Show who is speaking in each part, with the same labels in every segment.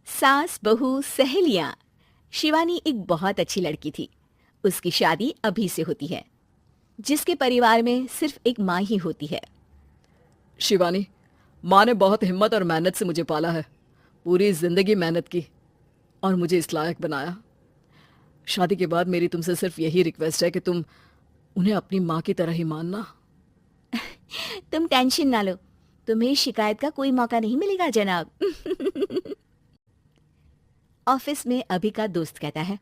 Speaker 1: सास बहू सहेलियां। शिवानी एक बहुत अच्छी लड़की थी। उसकी शादी अभी से होती है, जिसके परिवार में सिर्फ एक माँ ही होती है।
Speaker 2: शिवानी, माँ ने बहुत हिम्मत और मेहनत से मुझे पाला है। पूरी जिंदगी मेहनत की और मुझे इस लायक बनाया। शादी के बाद मेरी तुमसे सिर्फ यही रिक्वेस्ट है कि तुम उन्हें अपनी माँ की तरह ही मानना।
Speaker 1: तुम टेंशन ना लो, तुम्हें शिकायत का कोई मौका नहीं मिलेगा जनाब। ऑफिस में अभी का दोस्त कहता है,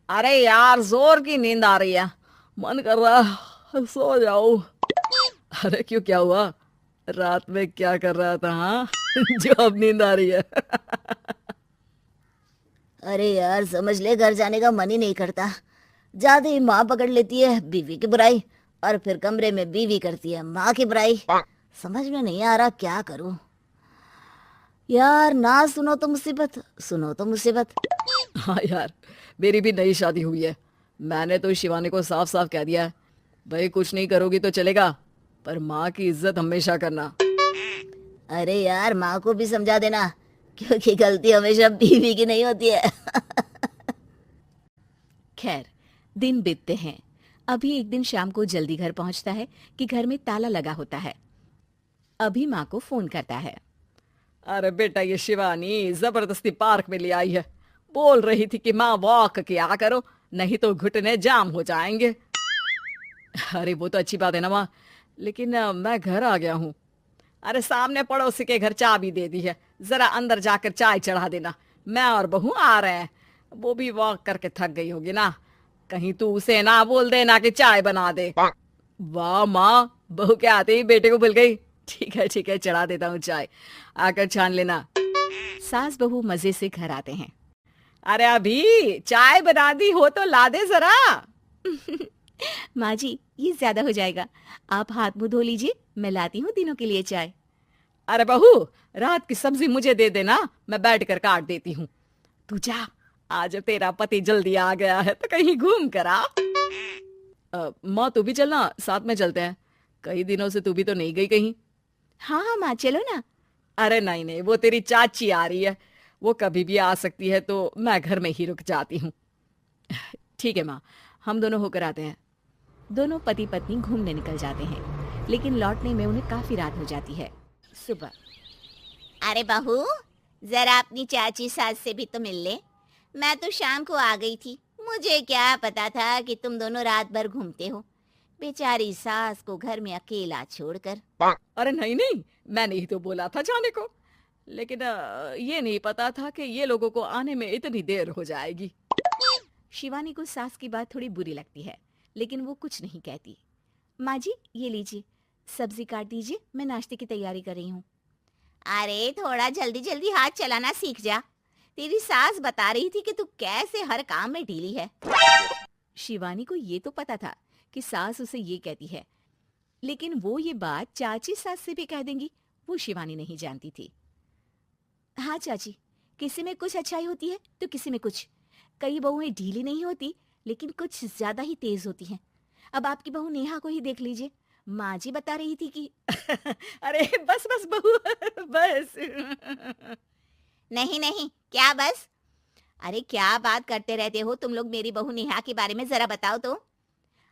Speaker 2: अरे यार, जोर की नींद आ रही है, मन कर रहा है सो जाओ। अरे क्यों, क्या हुआ? रात में क्या कर रहा था? हाँ जो अब नींद आ रही है।
Speaker 3: अरे यार, समझ ले, घर जाने का मन ही नहीं करता। जाते ही माँ पकड़ लेती है बीवी की बुराई, और फिर कमरे में बीवी करती है माँ की बुराई। समझ में नहीं आ रहा क्या करूं। यार, ना सुनो तो मुसीबत, सुनो तो मुसीबत।
Speaker 2: हाँ यार, मेरी भी नई शादी हुई है। मैंने तो शिवानी को साफ साफ कह दिया है, भाई कुछ नहीं करोगी तो चलेगा, पर माँ की इज्जत हमेशा करना।
Speaker 3: अरे यार, माँ को भी समझा देना, क्योंकि गलती हमेशा बीवी की नहीं होती है।
Speaker 1: खैर, दिन बीतते हैं। अभी एक दिन शाम को जल्दी घर पहुंचता है कि घर में ताला लगा होता है। अभी माँ को फोन करता है।
Speaker 2: अरे बेटा, ये शिवानी जबरदस्ती पार्क में ले आई है। बोल रही थी कि माँ वॉक किया करो, नहीं तो घुटने जाम हो जाएंगे। अरे वो तो अच्छी बात है ना माँ, लेकिन मैं घर आ गया हूँ। अरे सामने पड़ोसी के घर चाबी दे दी है, जरा अंदर जाकर चाय चढ़ा देना। मैं और बहू आ रहे हैं, वो भी वॉक करके थक गई होगी ना। कहीं तू उसे ना बोल देना कि चाय बना दे। वाह माँ, बहू के आते ही बेटे को भूल गई। ठीक है, चढ़ा देता हूँ चाय, आकर छान लेना।
Speaker 1: सास बहू मजे से घर आते हैं।
Speaker 2: अरे अभी चाय बना दी हो तो ला दे जरा।
Speaker 1: माँ जी, ये ज्यादा हो जाएगा, आप हाथ मुंह धो लीजिए, मैं लाती हूँ तीनों के लिए चाय।
Speaker 2: अरे बहू, रात की सब्जी मुझे दे देना, मैं बैठ कर काट देती हूँ। तू जा, आज तेरा पति जल्दी आ गया है तो कहीं घूम कर आ। माँ तू भी चलना, साथ में चलते हैं। कई दिनों से तू भी तो नहीं गई कहीं।
Speaker 1: हाँ हाँ माँ, चलो ना।
Speaker 2: अरे नहीं नहीं, वो तेरी चाची आ रही है, वो कभी भी आ सकती है, तो मैं घर में ही रुक जाती हूँ। ठीक है माँ, हम दोनों होकर आते हैं।
Speaker 1: दोनों पति पत्नी घूमने निकल जाते हैं, लेकिन लौटने में उन्हें काफी रात हो जाती है। सुबह।
Speaker 3: अरे बहू, जरा अपनी चाची सास से भी तो मिल ले। मैं तो शाम को आ गई थी, मुझे क्या पता था कि तुम दोनों रात भर घूमते हो। बेचारी सास को घर में अकेला छोड़कर।
Speaker 2: अरे नहीं नहीं, मैंने ही तो बोला था जाने को, लेकिन ये नहीं पता था कि ये लोगों को आने में इतनी देर हो जाएगी।
Speaker 1: शिवानी को सास की बात थोड़ी बुरी लगती है, लेकिन वो कुछ नहीं कहती। माँ जी, ये लीजिए, सब्जी काट दीजिए, मैं नाश्ते की तैयारी कर रही हूँ।
Speaker 3: अरे थोड़ा जल्दी जल्दी हाथ चलाना सीख जा। तेरी सास बता रही थी कि तू कैसे हर काम में ढीली है।
Speaker 1: शिवानी को ये तो पता था कि सास उसे ये कहती है, लेकिन वो ये बात चाची सास से भी कह देंगी, वो शिवानी नहीं जानती थी। हाँ चाची, किसी में कुछ अच्छाई होती है तो किसी में कुछ। कई बहुएं ढीली नहीं होती, लेकिन कुछ ज्यादा ही तेज होती हैं। अब आपकी बहू नेहा को ही देख लीजिए, माँ जी बता रही थी कि
Speaker 2: अरे बस बस बहू, बस।
Speaker 3: नहीं नहीं, क्या बस? अरे क्या बात करते रहते हो तुम लोग मेरी बहू नेहा के बारे में, जरा बताओ तो।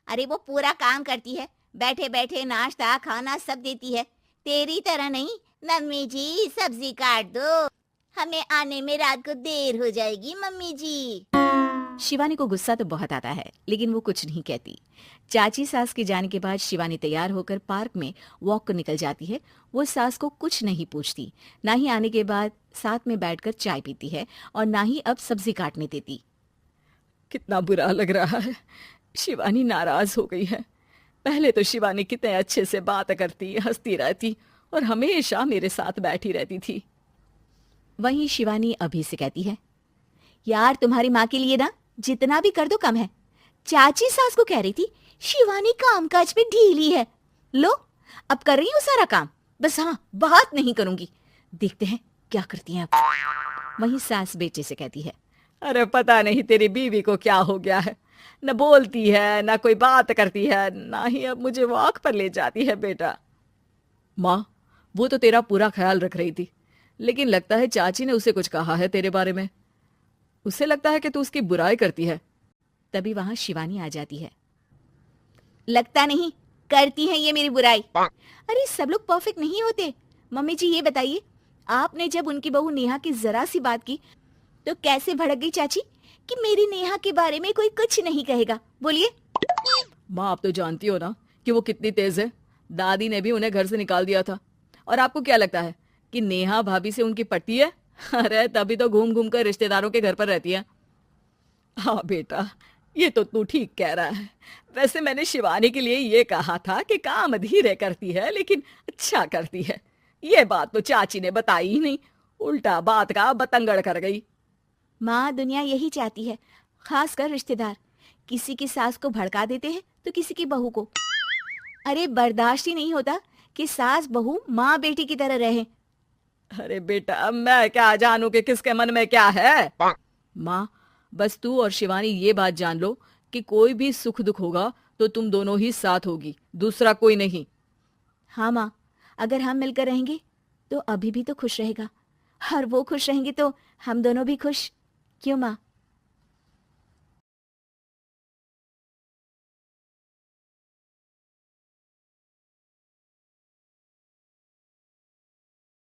Speaker 3: अरे वो पूरा काम करती है, बैठे बैठे नाश्ता खाना सब देती है। तेरी तरह नहीं, मम्मी जी सब्जी काट दो, हमें आने में रात को देर हो जाएगी मम्मी जी।
Speaker 1: शिवानी को गुस्सा तो बहुत आता है, लेकिन वो कुछ नहीं कहती। चाची सास के जाने के बाद शिवानी तैयार होकर पार्क में वॉक को निकल जाती है। वो सास को कुछ नहीं पूछती, ना ही आने के बाद साथ में बैठकर चाय पीती है, और ना ही अब सब्जी काटने देती।
Speaker 2: कितना बुरा लग रहा है, शिवानी नाराज हो गई है। पहले तो शिवानी कितने अच्छे से बात करती, हंसती रहती और हमेशा मेरे साथ बैठी रहती थी।
Speaker 1: वहीं शिवानी अभी से कहती है, यार तुम्हारी माँ के लिए ना जितना भी कर दो कम है। चाची सास को कह रही थी शिवानी कामकाज में ढीली है, लो अब कर रही हूँ सारा काम, बस हाँ बात नहीं करूंगी, देखते हैं क्या करती हैं अब। वहीं सास बेटे से कहती है,
Speaker 2: अरे पता नहीं तेरी बीवी को क्या हो गया है, न बोलती है न कोई बात करती है, ना ही अब मुझे वॉक पर ले जाती है। बेटा, माँ वो तो तेरा पूरा ख्याल रख रही थी, लेकिन लगता है चाची ने उसे कुछ कहा है तेरे बारे में। उसे लगता है कि तू उसकी बुराई करती है।
Speaker 1: तभी वहां शिवानी आ जाती है।
Speaker 3: लगता नहीं, करती है ये मेरी बुराई।
Speaker 1: अरे सब लोग परफेक्ट नहीं होते। मम्मी जी ये बताइए, आपने जब उनकी बहू नेहा की जरा सी बात की तो कैसे भड़क गई चाची कि मेरी नेहा के बारे में कोई कुछ नहीं कहेगा? बोलिए।
Speaker 2: माँ, आप तो जानती हो ना कि वो कितनी तेज है। दादी ने भी उन्हें घर से निकाल दिया था। और आपको क्या लगता है कि नेहा भाभी से उनकी पट्टी है? अरे तभी तो घूम घूम कर रिश्तेदारों के घर पर रहती है। हाँ बेटा, ये तो तू ठीक कह रहा है। वैसे मैंने शिवानी के लिए ये कहा था कि काम धीरे करती है लेकिन अच्छा करती है। ये बात तो चाची ने बताई ही नहीं, उल्टा बात का बतंगड़ कर गई।
Speaker 1: माँ, दुनिया यही चाहती है, खासकर रिश्तेदार। किसी की सास को भड़का देते हैं तो किसी की बहू को। अरे बर्दाश्त ही नहीं होता कि सास बहू माँ बेटी की तरह रहे।
Speaker 2: अरे बेटा, मैं क्या जानू कि किसके मन में क्या है। माँ, बस तू और शिवानी ये बात जान लो कि कोई भी सुख दुख होगा तो तुम दोनों ही साथ होगी, दूसरा कोई नहीं।
Speaker 1: हाँ माँ, अगर हम मिलकर रहेंगे तो अभी भी तो खुश रहेगा, और वो खुश रहेंगे तो हम दोनों भी खुश। क्यों माँ?